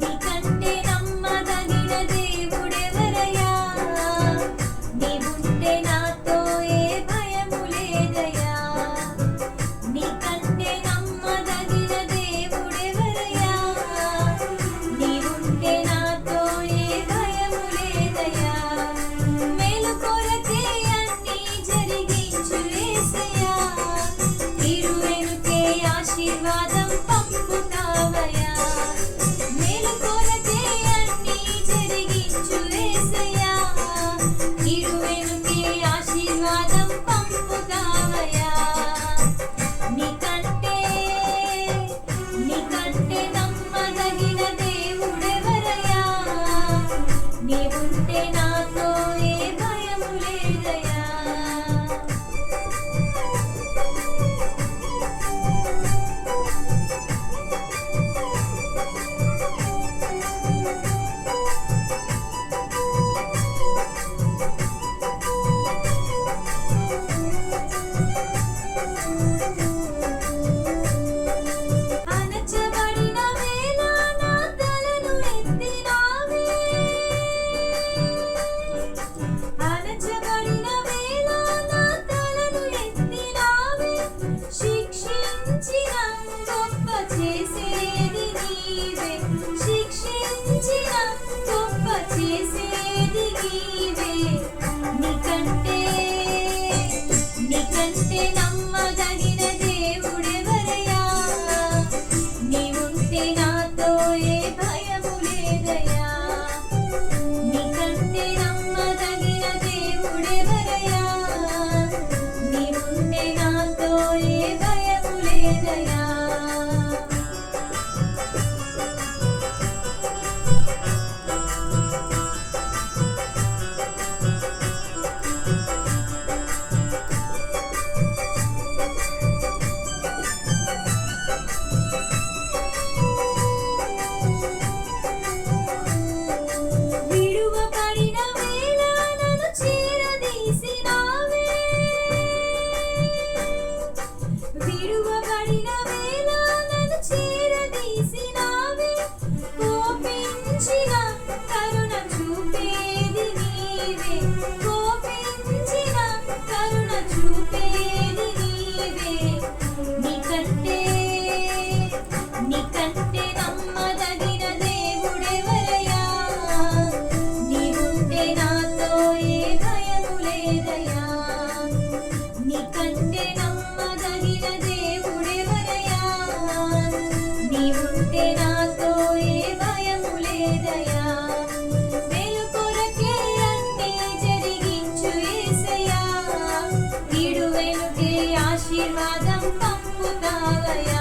నీకంటే నమ్మదగిన దేవుడెవరయ్యా? నీవుంటే నాతో ఏ భయము లేదయ్యా. నీకంటే నమ్మదగిన దేవుడెవరయ్యా? నీవుంటే నాతో ఏ భయము లేదయ్యా. మేలు కొరకే అన్నీ జరిగించు యేసయ్యా. కీడు వెనుకే ఆశీర్వాదం పంపుతావయ్యా. మేలు కొరకే అన్నీ జరిగించు యేసయ్యా. కీడు వెనుకే ఆశీర్వాదం పంపుతావయ్యా. నీకంటే నమ్మదగిన దేవుడెవరయ్యా? నీవుంటే నాతో ఏ భయము లేదయ్యా. అణచబడిన వేళ నా తలను ఎత్తినావే. అణచబడిన వేళ నా తలను ఎత్తినావే. శిక్షించిన గొప్ప చేసేది నీవే. శిక్షించిన గొప్ప చేసేది నీవే. నీకంటే నమ్మదగిన దేవుడెవరయ్యా? నీవుంటే నాతో ఏ భయము లేదయ్యా. నీకంటే నమ్మదగిన దేవుడెవరయ్యా? నీవుంటే నాతో ఏ భయము లేదయ్యా. విడువబడిన వేళ నన్ను చేరదీసినావే. విడువబడిన వేళ నన్ను చేరదీసినావే. కోపించిన కరుణ చూపేది నీవే. కోపించిన కరుణ చూపేది నీవే. నీకంటే నమ్మదగిన దేవుడెవరయ్యా? నీవుంటే నాతో ఏ భయము లేదయ్యా. నీకంటే నమ్మదగిన దేవుడెవరయ్యా? నీవుంటే నాతో ఏ భయము లేదయ్యా. మేలు కొరకే అన్నీ జరిగించు యేసయ్యా. కీడు వెనుకే ఆశీర్వాదం పంపుతావయ్యా.